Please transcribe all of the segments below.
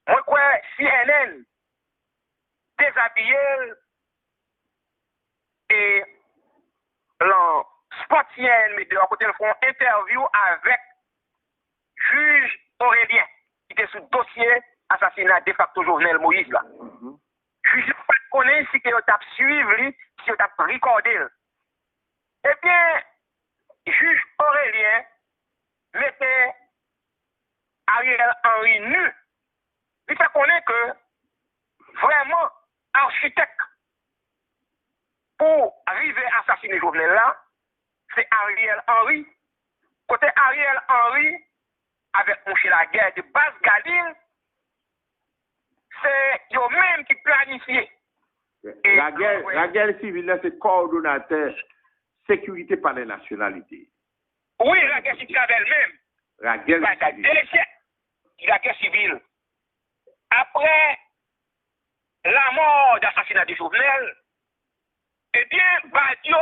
Moi, quoi, CNN, déshabillé, et l'en sportien, mais de côté, ils font interview avec juge Aurélien, qui était sous dossier assassinat de facto Jovenel Moïse, là. Juge pas connaît si que t'a suivi, si t'a recordé. Eh bien, juge Aurélien mettait Ariel Henry nu. Il fait connaître que vraiment architecte pour arriver à assassiner Jovenel là, c'est Ariel Henry. Côté Ariel Henry, avec mon la guerre de base Galine, c'est eux-mêmes qui planifient. La guerre civile, c'est coordonnateur sécurité par les nationalités. Oui, la guerre civile elle-même. La guerre civile. La guerre civile. Après la mort d'assassinat de Jovenel, eh bien, Badio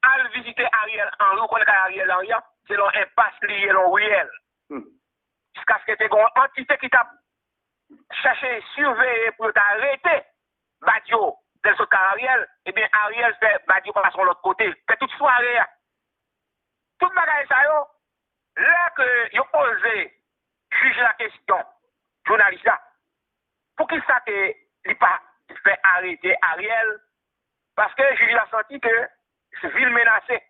a visité Ariel Henry. Vous connaissez Ariel Henry, c'est l'impasse liée au réel. Jusqu'à ce que tu aies une entité qui t'a cherché, surveillé pour t'arrêter. Badio, de ce cas Ariel, eh bien, Ariel fait Badio passe sur l'autre côté. C'est toute soirée. Tout le bagage, ça, là que vous posez, juge la question, journaliste là, pour qu'il sache qu'il pas fait arrêter Ariel, parce que je lui ai senti que c'est ville menacée.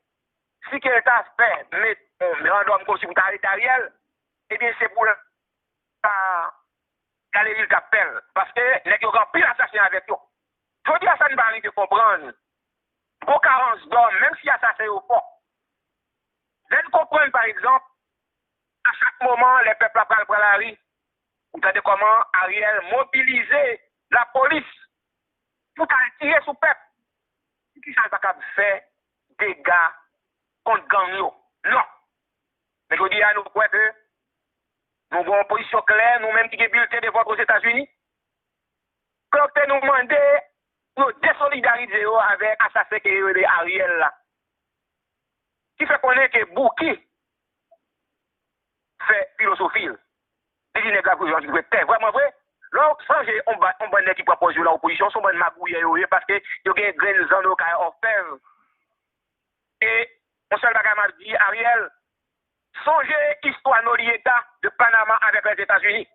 Si quelqu'un fait mettre un mémorandum comme si vous arrêtez Ariel, eh bien c'est pour Galerie Capelle, parce que les gens ont pris l'assassin avec eux. Je dis à ça, nous de comprendre. Pour carence d'hommes, même si assassin au fond. Vous comprenez par exemple, à chaque moment, les peuples prennent la rue. Vous savez comment Ariel mobiliser la police pour tirer sur le peuple. Qui ça pas capable de faire des dégâts contre gang? Non. Mais je dis à nous quoi que nous avons une position claire, nous-mêmes qui avons bulletin de vote aux États-Unis. Quand nous demandons de désolidariser avec l'assassin qui est Ariel là. Qui fait connaître que Bouki fait philosophie. Les gens qui ont été vraiment vrai. Là, sans j'ai un bon qui propose l'opposition, son bon magouille parce que il y a des graines en eau qui ont offert. Et on seul bagage m'a dit Ariel, songez histoire de l'État de Panama avec les États-Unis.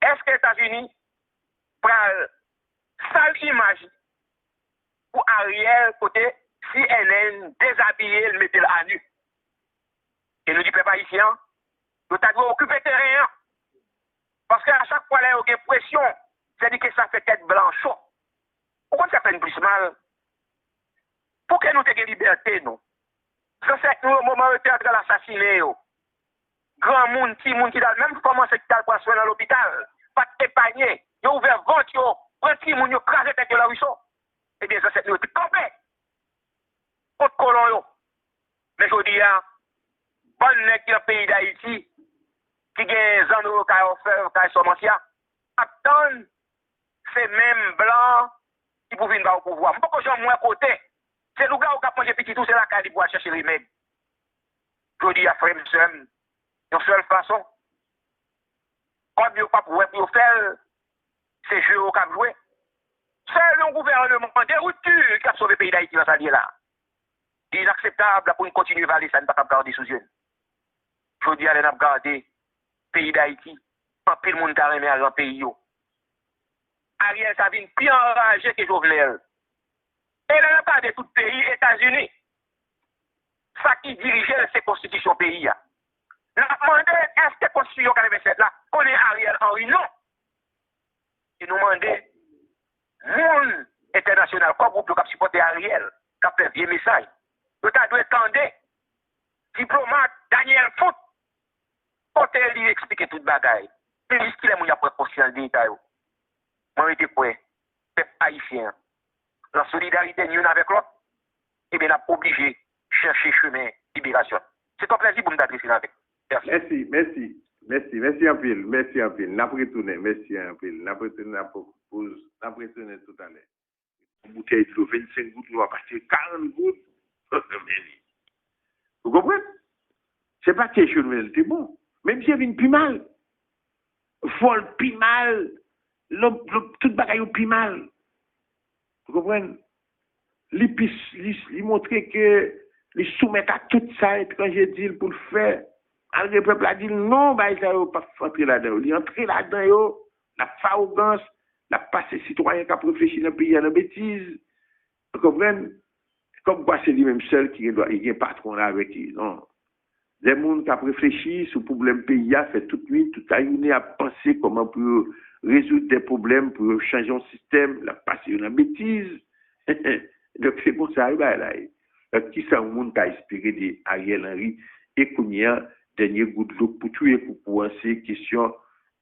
Est-ce que les États-Unis prennent sale image pour Ariel côté CNN déshabillé, le mettre à nu? Et nous dit peuple haïtien, nous avons occupé le terrain. Parce qu'à chaque fois, il y a une pression, c'est-à-dire que ça fait tête blanche. Pourquoi ça fait plus mal? Pour que nous ayons liberté, nous. Ça, c'est nous, au moment où nous sommes en train d'assassiner. Grand monde, petit monde qui a même commencé à faire soin dans l'hôpital, pas épargné, ils ont ouvert vente, ils ont pris petit monde, ils ont crasé tête de la ruisseau. Eh bien, ça, c'est nous qui campé. Contre colon. Mais je dis, bonne nègre qui est dans le pays d'Haïti, qui gagne des anneaux qui ont offert, qui sont anciens, attendent ces mêmes blancs qui pouvaient venir au pouvoir. Je ne sais pas si moi côté. C'est le gars qui a mangé petit tout, c'est la caille pour chercher les remèdes. Je dis à frère, une seule façon. Comme il n'y a pas pour faire, c'est jeu au cap joué. C'est le gouvernement de rupture qui a sauvé le pays d'Haïti dans sa vie là. Il est inacceptable pour continuer à aller, ça ne peut pas garder sous yeux. Je dis à aller garder le pays d'Haïti. En pile monde a remis à un pays. Ariel Savine plus enragé que Jovenel. Et là, on parle de tout le pays, États-Unis. Ça qui dirigeait ces constitutions pays. On a demandé, est-ce que la constitution 87 là, connaît Ariel Henry? Non. Et nous demandons, monde international, quoi groupe qui supporte Ariel, qui a fait vieux message. Nous avons attendre, diplomate Daniel Foot, pour lui expliquer toute bagaille. Puis, qu'il est mon après conscience d'État. Moi, je dis quoi? Peuple haïtien. La solidarité nous avec l'autre, et bien, on est obligé de chercher chemin de libération. C'est un plaisir pour nous adresser avec. Merci. Merci un peu. Merci un peu. N'a pas retourné. Merci un peu. N'a pas retourné. N'a pas retourné tout à l'heure. Une bouteille de 25 gouttes, nous va passer 40 gouttes. Vous comprenez? C'est pas question de c'est bon. Même si elle vient plus mal. vol pi mal, tout bagay pi mal. Vous comprenez? Il montre que il soumet à tout ça, et puis quand j'ai dit pour le faire, le peuple a dit non, bah, il ne pas entrer là-dedans. Il est entré là-dedans, la faougance, la passé citoyen qui a réfléchi dans le pays à la bêtise. Vous comprenez? Comme quoi c'est lui-même seul qui est un patron là avec lui. Non. Des gens qui ont réfléchi sur le problème pays, a fait toute nuit, toute la journée à penser comment pour résoudre des problèmes, pour changer un système, la passer dans la bêtise. Donc c'est pour ça, là. Qui ça, un monde qui a inspiré de Ariel Henry et qu'on y a dernier goût de l'eau pour tuer, pour penser, question,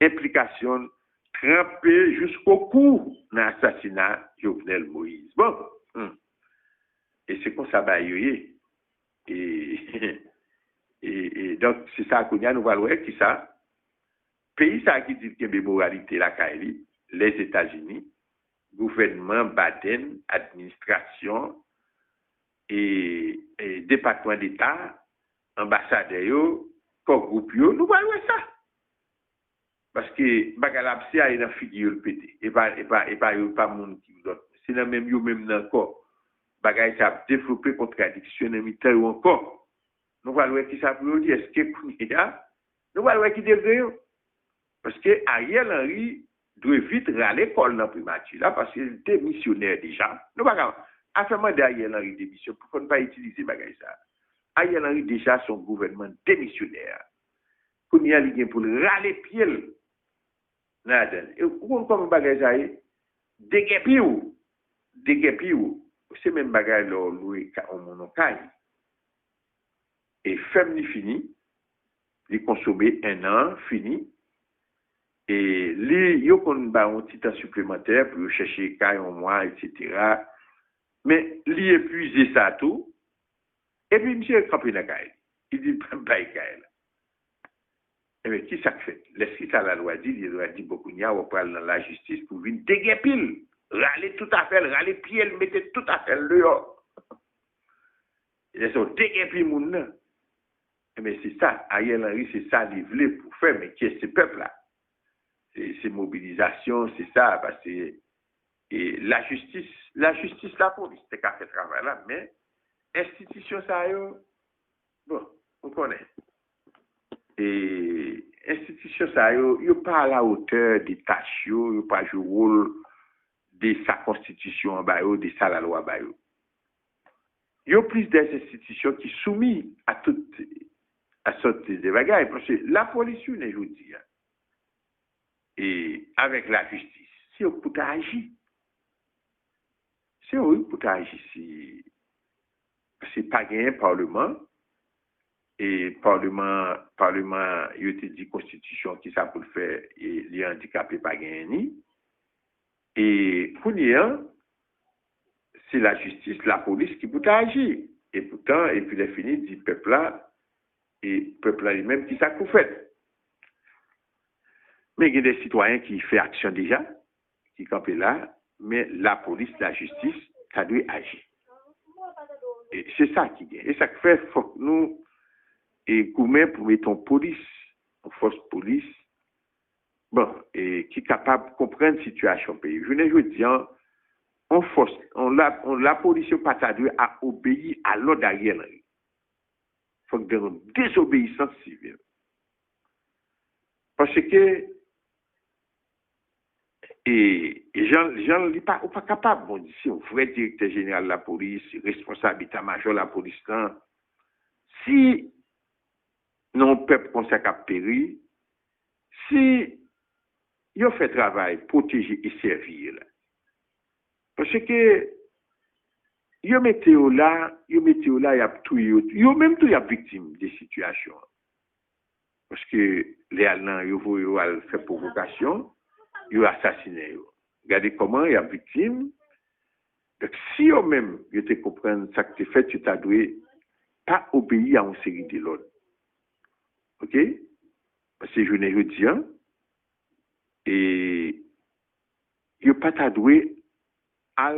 implication, trempé jusqu'au cou dans l'assassinat de Jovenel Moïse. Bon. Et c'est comme ça, bah, et donc, c'est ça qu'on y a, nous allons voir qui ça. Pays ça qui dit qu'il y a une moralité, la Kaili, les États-Unis, gouvernement, Biden, administration, et département d'État, ambassadeur, groupe, nous allons voir ça. Parce que Bagalapsi a une figure le pété. Et pas monde qui vous donne. C'est la même encore. Bagay ça développer contradiction en mi-temps ou encore. Nous allons voir qui ça peut dire. Est-ce que Kounia, nous allons voir qui devrait. Parce que Ariel Henry doit vite râler l'école dans primature là parce qu'il était missionnaire déjà. Nous pas affairement d'Ariel Henry démission pourquoi ne pas utiliser bagay ça. Ariel Henry déjà son gouvernement démissionnaire. Kounia il vient pour râler pied. Nada. Et comme bagay ça déguepi ou c'est même bagay là loué en monocaille. Et femme fini, il consommé 1 an fini. Et lui, il qu'on ba un petit temps supplémentaire pour chercher caille un mois, etc. Mais lui épuisé ça tout. Et puis monsieur campé dans caille. Il dit pas caille. Et bien qui ça fait? Laisse ça la loi dit, il doit dire beaucoup n'y a on parle dans la justice pour venir déguépile, râler tout à fait, râler pied, mettre tout à fait dehors. Ils sont déguépile moun. Mais c'est ça, Ariel Henry, c'est ça qu'il voulait pour faire, mais qui est ce peuple-là? C'est mobilisation, c'est ça, parce que et la justice, la police, c'est qu'à faire travail là, mais institution ça, bon, on connaît. Et institution ça, yo pas à la hauteur des tâches, yo pas jouer rôle de sa constitution en bas, de sa la loi bas. Yo plus des institutions qui soumises à toutes des bagages, parce que la police, on est aujourd'hui, et avec la justice, si on peut agir, si c'est pas gagné parlement, et parlement, il te dit constitution qui ça pour le faire, et les handicapés pas gagné, et pour c'est la justice, la police qui peut agir, et pourtant, et puis les fini dit peuple là, et peuple là lui-même qui ça qu'on fait. Mais il y a des citoyens qui font action déjà, qui campent là, mais la police, la justice, ça doit agir. Et c'est ça qui est. Et ça fait, faut que nous, et pour mettre police, une force police, bon, et qui est capable de comprendre la situation du pays. Je ne dis pas, la police pas à obéir à l'ordre d'Ariel Henry. Il faut que nous désobéissance civile. Parce que et j'en lis pas, ou pas capable, bon, si un vrai directeur général de la police, responsable d'état-major de la police, si non peuple comme ça qui a péri, si il fait travail, protéger et servir, parce que il mettait là, il y a tout, il même tout, il y a victime des situations. Parce que les Allemands, ils fait provocation, ils ont assassiné. Regardez comment il y a victime. Donc, si eux-mêmes, ils te comprennent ça que tu fais, tu dois pas obéir à une série de l'ordre. OK? Parce que je ne dis pas, et ils pas doué à.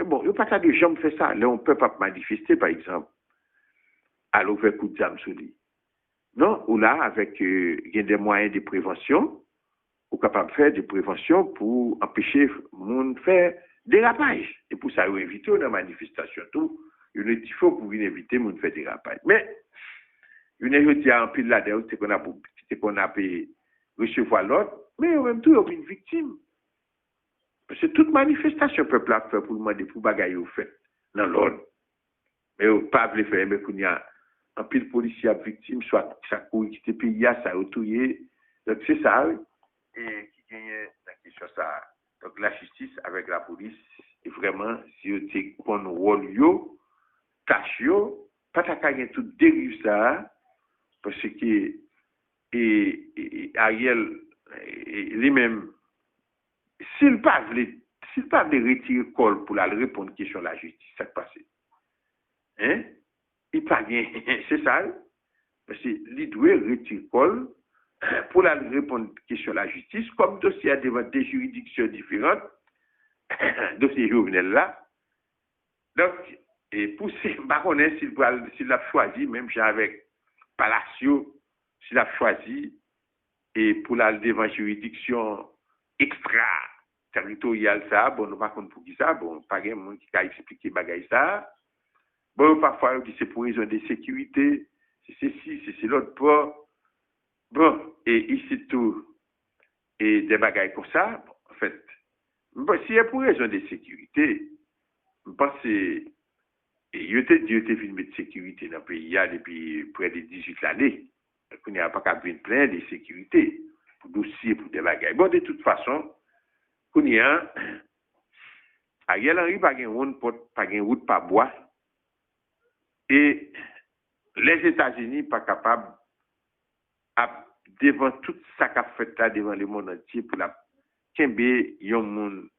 Bon, ils pas de jamais faire ça. Là, on peut pas manifester, par exemple, à l'ouvert coup de jam sous lui. Non, ou là, avec des moyens de prévention, capable de faire des préventions pour empêcher le monde de faire dérapage. Et pour ça, il faut éviter dans la manifestation tout. Il faut pour éviter le monde de faire dérapage. Mais, une est en pile là-dedans, c'est qu'on a pu recevoir l'autre, mais en même temps, il y a une victime. Parce que toute manifestation, le peuple a fait pour demander pour bagaille au fait dans l'ordre. Mais il ne pas le faire, mais qu'il y a un pile policier victime, soit ça court quitter le pays, ça retouillé. Donc c'est ça, et qui gagne la question ça. Donc la justice avec la police, et vraiment, si vous avez un rôle, tâche, pas ta gagner tout dérive ça, parce que Ariel, lui-même, s'il pas veut retirer le col pour la répondre à la question de la justice, ça passe. Hein? Il pas bien, c'est ça. Parce qu'il doit retirer le col pour la répondre à la question de la justice, comme dossier devant des juridictions différentes, dossier Jovenel là. Donc, et pour ces baronnes, s'il a choisi, même avec Palacio, s'il a choisi, et pour la devant juridiction extra-territoriale, ça, bon, nous ne savons pas pour qui ça, bon, pas de monde qui a expliqué bagaille ça. Bon, parfois, on dit c'est pour raison de sécurité, c'est ceci, c'est l'autre pas. Bon, et ici tout, et des bagailles comme ça, bon, en fait, bon, si c'est pour raison de sécurité, je pense que il était filmé de sécurité dans le pays depuis près de 18 années. Il n'y a pas qu'à venir plein de sécurité pour dossier, pour des bagailles. Bon, de toute façon, il y a Ariel Henry, pas de route, pas bois. Et les États-Unis pas capables, devant tout ça qu'a fait là, devant le monde entier, pour la Kembe, yon monde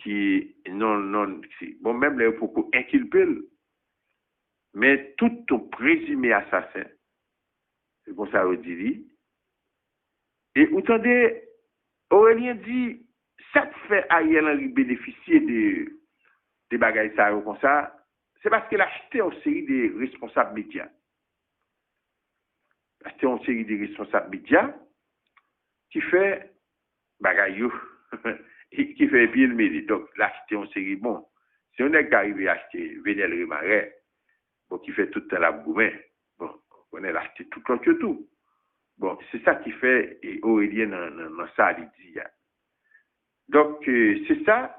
qui non, bon, même là, pour inculper, mais tout ton présumé assassin, c'est comme ça, on dit. Et vous entendez, Aurélien dit, ça fait Ariel Henry bénéficier de bagailles ça comme ça, c'est parce qu'il a acheté une série de responsables médias. Acheté une série de responsables médias qui fait bagaille qui fait bien le mérite. Donc, l'acheter une série, bon, si on est arrivé à acheter Venel Remaret, bon, qui fait tout le temps la gourmet, bon, on est acheté tout contre tout. Bon, c'est ça qui fait, et Aurélien dans ça, il dit. Donc, c'est ça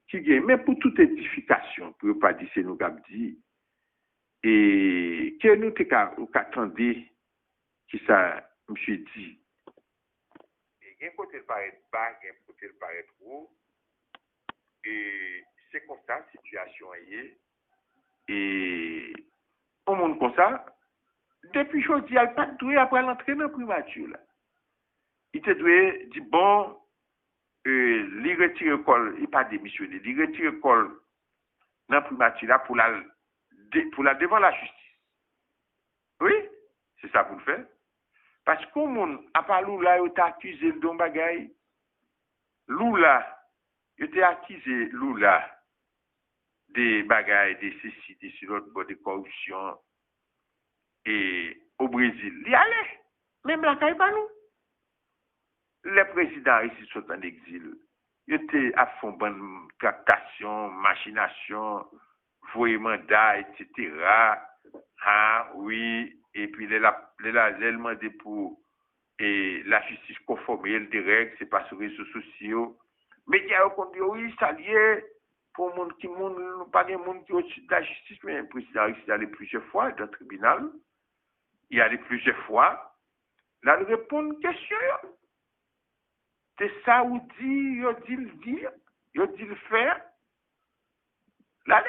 qui gagne. Mais pour toute édification, pour ne pas dire c'est nous qui avons dit, et que nous attendons, qui ça, monsieur dit, il y a un côté de paraître bas, il y a un côté de paraître haut, et c'est comme ça, la situation est, et au monde comme ça, depuis aujourd'hui, il n'y a pas de doué après l'entraînement primature. Là. Il te doit dire, bon, il retire le col, il n'est pas démissionné, il retire le col dans la primature là pour la devant la justice. Oui, c'est ça pour le faire. Parce qu'au monde, à part Lula, il t'a accusé de don bagaille. Lula, il t'a accusé Lula des bagailles, des ceci, des l'autre, de corruption. Et au Brésil, il y allait. Même la caille pas nous. Les présidents ici sont en exil. Ils étaient à fond bonne tractation, machination, voyer mandat, etc. Ah, oui. Et puis, les demandé pour la justice conforme des règles, c'est pas sur les réseaux sociaux. Mais il y a un dit, oui, ça lié pour le monde qui monde, pas de monde qui est au-dessus de la justice, mais le président ici allé plusieurs fois dans le tribunal. Il y allé plusieurs fois. Là, il répond à une question. C'est ça où dit, il dit le dire, il dit le faire. L'année.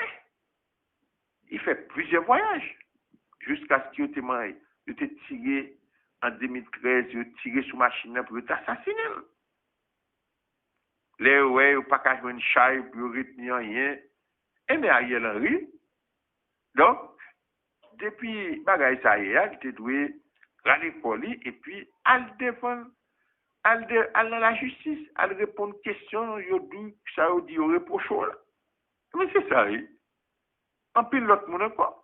Il fait plusieurs voyages. Jusqu'à ce qu'il ait tiré en 2013, il a tiré sur machine pour t'assassiner. Les ouais, il n'y a pas qu'à jouer une chaille pour retenir rien. Et mais Ariel Henry, donc, depuis bagaille ça y est, il était doué râler pour lui et puis elle défendre, elle dans la justice, elle répond aux questions, il dit ça dit il reproche là. Mais c'est ça, oui. En pile l'autre monde quoi.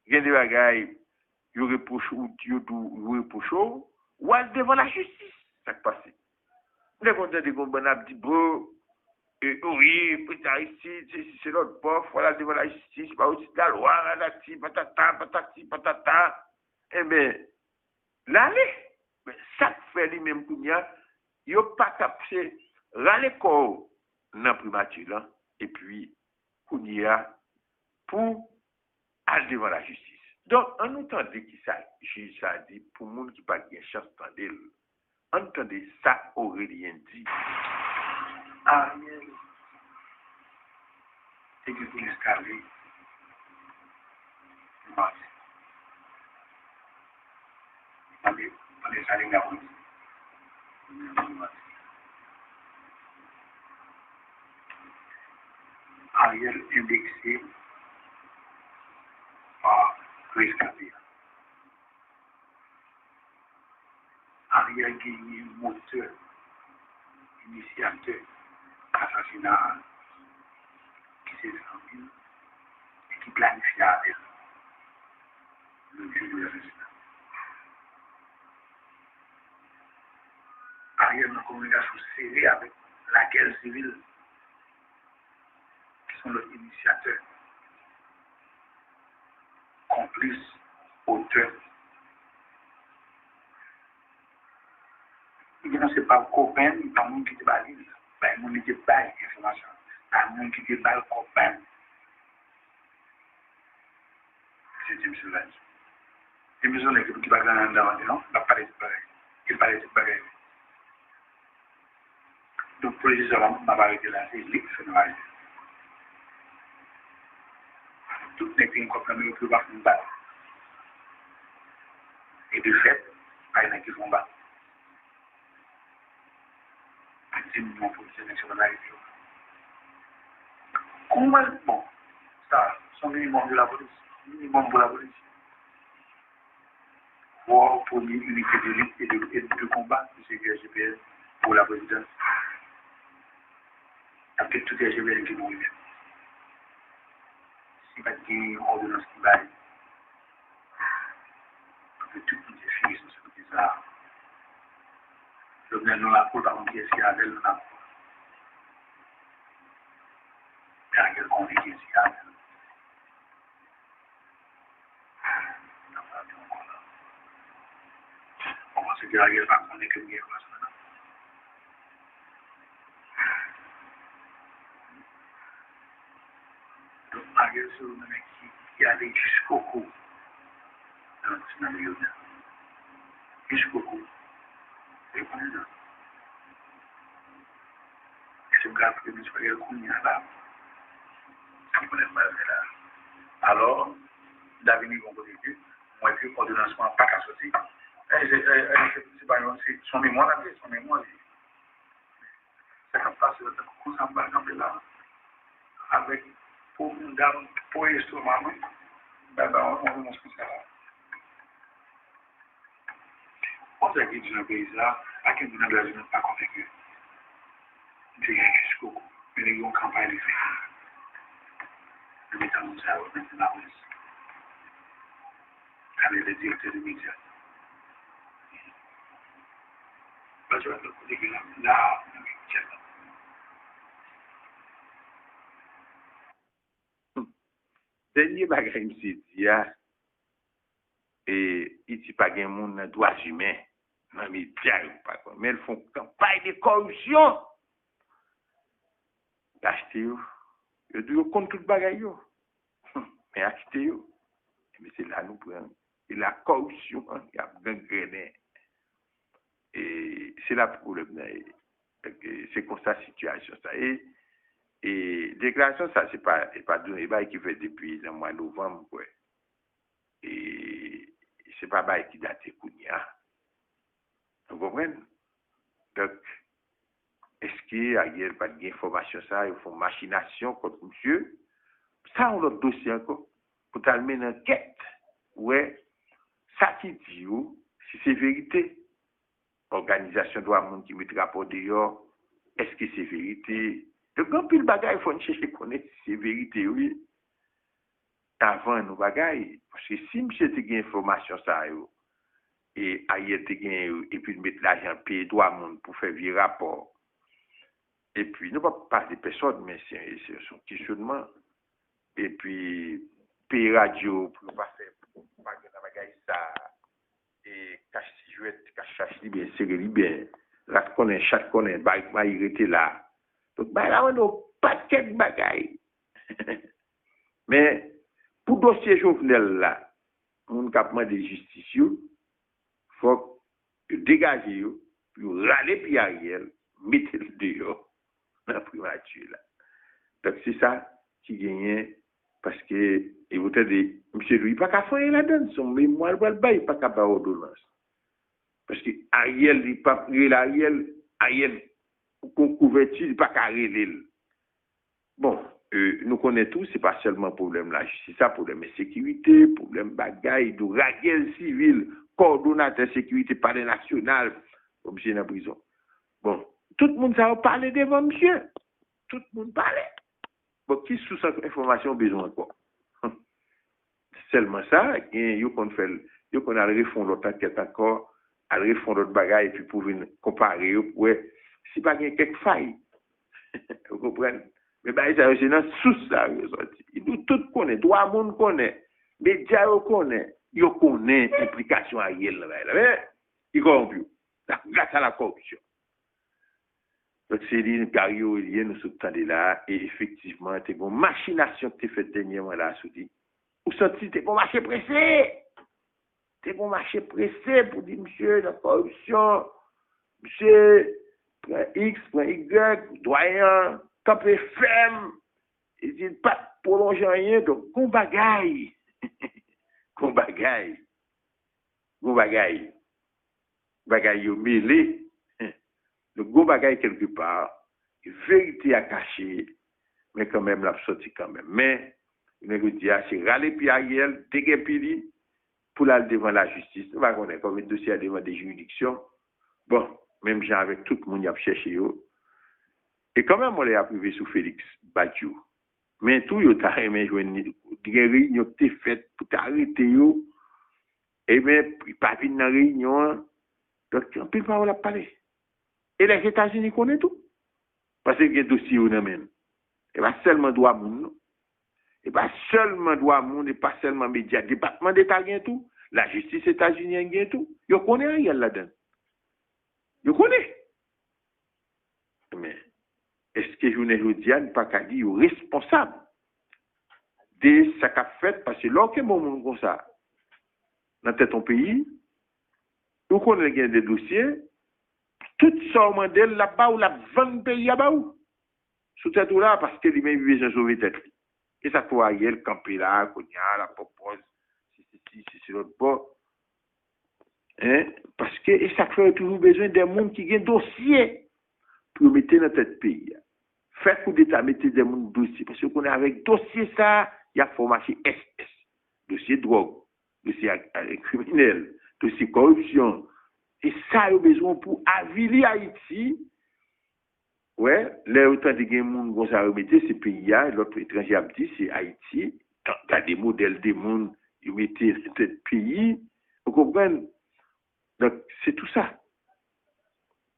Il y a des bagailles, il reproche ou il reproche ou elle devant la justice, ça passe. Les contents de comprendre a dit, bon, oui, ici, c'est notre pauvre, voilà, devant la justice, pas aussi de la loi, patati, patata. Eh bien, l'aller, ça fait lui-même qu'on y a, il n'y a pas capté, l'aller corps dans la primature, là, et puis, qu'on y a pour aller devant la justice. Donc, on entend qui ça, juge ça dit, pour le monde qui n'a pas de chance d'entendre, entendez ça, Aurélien dit. Ariel, c'est que vous l'escalier. Dans les années 90. Ariel indexé par rescapé. Ariel gagné moteur, initiateur, assassinat, qui s'est fermé et qui planifie avec le jour de l'assassinat. Ariel dans une communication serrée avec la guerre civile, qui sont les initiateurs, complices, auteurs. Il ne sait pas copain, il n'y a pas de monde qui te balise, il y a monde qui te baille information, il y a monde qui te baille copain. C'est James Solange. Et nous avons l'équipe qui va gagner dans le non, il va parler de pareil. Il parle de pareil. Donc, pour les gens, on va arrêter là, c'est libre, c'est normal. Toutes les pays comprennent le plus bas d'une balle. Et de fait, il y en a qui vont battre. 10 millions de policiers sur la région. Comment, bon, ça, c'est un minimum de la police. Minimum pour la police. Pour une unité de lutte et de combat, c'est que GPL pour la présidence. Il y a peut-être tout les GPL qui vont y venir. Si pas de ordonnance qui va, que tout le monde est fini sur ce qui ça. Le bien nous la pour par qui est-ce qu'il y a d'elle, nous la pour. Mais à quel point il y a comment c'est qu'il y a pas qu'on est que bien maintenant. Donc, Ariel, c'est le mec qui allait jusqu'au cou dans le scénario. Jusqu'au cou. C'est comme ça. Et c'est grave que nous soyons connus là. Ça ne connaît pas là. Alors, David, ils vont dire, moi, et puis, ordonnancement, pas qu'à sortir. C'est pas son mémoire, son mémoire. Ça va passer, ça va passer là. Avec, pour une dame, pour l'instrument, ben, on va se faire là. On s'est dit dans le pays là, à quel moment de la vie, pas convaincu. C'est jusqu'au coup. Mais les gens campagne de faire. Le mettant dans ça, on met dans la police. Avec le directeur de médias. Parce que le côté là, Dernier bagage me dit et il dit pas gain monde dans droits humains dans médias pas mais ils font campagne de corruption acheter yo doit contre tout bagage yo mais acheter yo mais c'est là nous prend et la corruption qui a gangréné et c'est là le problème c'est comme ça situation ça et déclaration ça c'est pas donné bail qui fait depuis le mois de novembre quoi. Et c'est pas bail qui date kounya. Vous comprenez? Donc est-ce qu'il y a pas d'information ça, il faut machination contre monsieur? Ça on l'autre dossier encore pour terminer une enquête. Ouais, ça qui dit si c'est vérité. Organisation doit monde qui met rapport dehors, est-ce que c'est vérité? Le grand pile bagaille, il faut chercher connaître si c'est vérité, oui. Avant nos bagailles, parce que si monsieur te gagne information ça, et ailleurs te gagne, et puis mettre l'argent, payer droit monde pour faire vieux rapport, Et puis, nous ne pouvons pas parler de personne, mais c'est un questionnement. Et puis, pays radio, pour ne pas faire ça, et cache si je vais cache bien, serré bien. Là, connaît, chaque connaît, bah, il était là. Donc, bah, là, on n'a pas de quelques bagailles. Mais, pour dossier Jovenel là, on a demandé de justice, il faut dégager, puis râler puis Ariel, mettre le dehors dans la primature là. Donc, c'est ça qui gagne, parce que, et vous avez dit, monsieur Louis, pas qu'à faire là-dedans, son mémoire, il n'y a pas qu'à faire ordonnance. Parce que Ariel, il pas Ariel, qu'on couverture, il pas qu'à régler. Bon, nous connaissons tous, c'est pas seulement problème la justice, ça problème de sécurité, problème bagaille, de guerre civile, coordonnateur sécurité palais national, monsieur dans la prison. Bon, tout le monde ça parler devant monsieur. Tout le monde parlait. Bon, qui sous cette information besoin quoi? Seulement ça, il qu'on a refondre l'autre enquête encore, à refondre l'autre bagaille, et puis pour venir comparer, ouais, si pas qu'il y a quelques failles. Vous comprenez? Mais bah, ça, c'est dans sous ça, nous tout connaît, droit monde connaît, médias connaît, ils connaissent l'implication à Yel, là, ils corrompent, grâce à la corruption. Donc, c'est une carrière, nous sommes là, et effectivement, c'est une machination qui fait dernièrement là, dit. Ou senti, c'est pour marché pressé. C'est pour marché pressé pour dire, monsieur, la corruption, monsieur, point X, point Y, doyen, campé ferme, il dit pas prolonger rien, donc, qu'on bagaille. Qu'on bagaille. Qu'on bagaille. Bagaille au mêlé. Le gros bagaille quelque part, vérité à cacher, mais quand même, la sortie quand même. Mais, je veux dire, c'est râler puis Ariel, déguerpili, pour aller devant la justice. On va connaître comme un dossier devant des juridictions. Bon, même gens avec tout le monde, il a cherché. Et quand même, on l'a privé sous Félix Badiou. Mais tout, il a aimé jouer une réunion qui était faite pour t'arrêter. Et bien, il pas fini dans la réunion. Donc, on ne peut pas en parler. Et les États-Unis connaissent tout. Parce que les dossiers, on amène. Et pas seulement droit monde. Et pas seulement droit monde, et pas seulement médias. Le département d'État gagne tout. La justice états-unienne gagne tout. Ils connaissent rien là-dedans. Ils connaissent. Mais, est-ce que je ne dis pas qu'à dire responsable de ce qu'a fait? Parce que lorsque mon monde comme ça, dans ton pays, vous connaissez des dossiers, tout ça au modèle là-bas ou la 20 pays là-bas ou. Sous cette là, parce que lui-même il veut sauver tête. Et ça faut aller le camper là, qu'on y a, la propose, si l'autre bord. Hein? Parce que et ça fait toujours besoin d'un monde qui a un dossier pour mettre dans tête pays. Faites coup d'État, mettez des monde dossier. Parce qu'on est avec dossier ça, il y a formation SS, dossier drogue, dossier criminel, dossier corruption. Et ça, il y a besoin pour aviler Haïti. Ouais, là, autant de gens qui ont remettre ces pays-là, l'autre étranger a dit, c'est Haïti. Dans des modèles des mondes, ils mettent ce pays. Vous comprenez? Donc, c'est tout ça.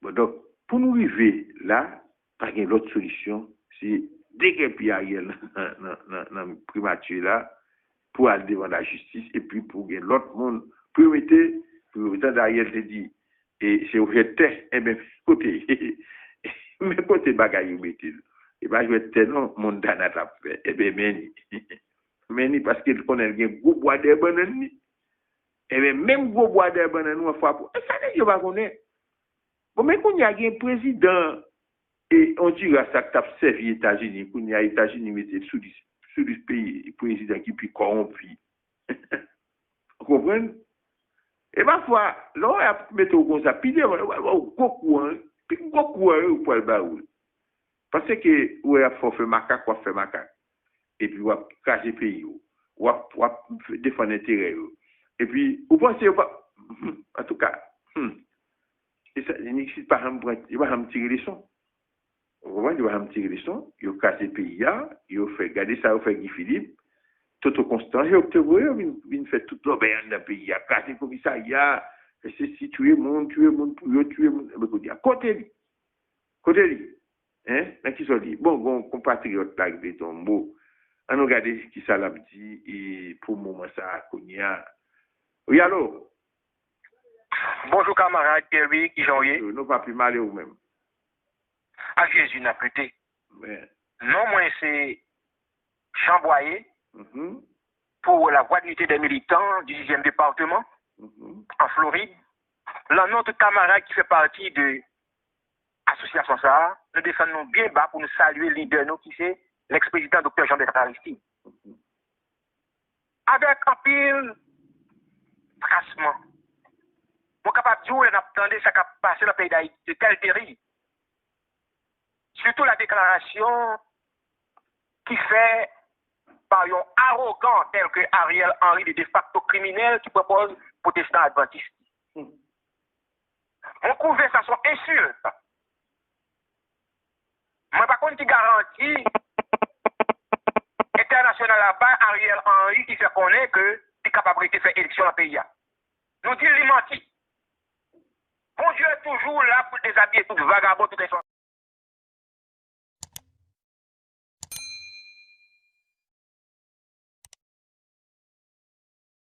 Bon, donc, pour nous arriver là, pas une autre solution, c'est déguerpir Ariel dans la primature là, pour aller devant la justice, et puis pour gagner l'autre monde, pour mettre, d'Ariel te dit, et c'est au fait, et bien, côté, mais côté bagaille, vous mettez, et bien, je vais te non, mon dana l'a fait, et bien, meni, parce qu'il connaît le gros bois de bananes, et bien, même gros bois de bananes, on va pour, et ça n'est pas connaître. Bon, mais quand il y a un président, et on dirait ça que tu as servi les États-Unis, quand il y a les États-Unis, mais c'est sous le pays, le président qui est corrompu. Vous comprenez? Et parfois, là, on a mis au ça, puis on a beaucoup pour le baoul. Parce que, on a fait macaque, on a fait macaque. Et puis, on a caché le pays, on a défendu l'intérêt. Et puis, vous pensez, en tout cas, et ça, il n'existe pas il va me tirer les sons. Vous voyez, il va me tirer les sons, il a cassé le pays, il a fait, regardez ça, il a fait Guy Philippe, tout au constant, il a fait tout l'auberge dans le pays, il a cassé le commissariat, c'est tuer le monde, pour tuer le monde, côté lui. Hein? Mais qui sont dit? Bon, compatriote là, qui ton mot. On regarde qui ça l'a dit, et pour le moment, ça, Kounia. Oui, allô? Bonjour, camarade Pierre, qui j'en ai. Nous pas plus mal ou même. À Jésus n'a prêté. Mais, Non, moi, c'est Chamboyer mhm, pour la voix d'unité des militants du 6e département en Floride. Là, notre camarade qui fait partie de l'association SAR, nous défendons bien bas pour nous saluer le leader, nous, qui c'est l'ex-président Dr. Jean-Bertrand Aristide. Avec un pile tracement. Nous sommes capables de dire, on attendait ça qui a passé dans le pays d'Haïti, de tel terrible. Surtout la déclaration qui fait par un arrogant tel que Ariel Henry, de facto criminel, qui propose protestant adventiste. On couvre ça son insulte. Mais par contre, qui garantit international là-bas, Ariel Henry, qui fait connaître que est capable de faire élection dans le pays. Nous disons, il mentit. Bon Dieu est toujours là pour déshabiller tout vagabond, tout les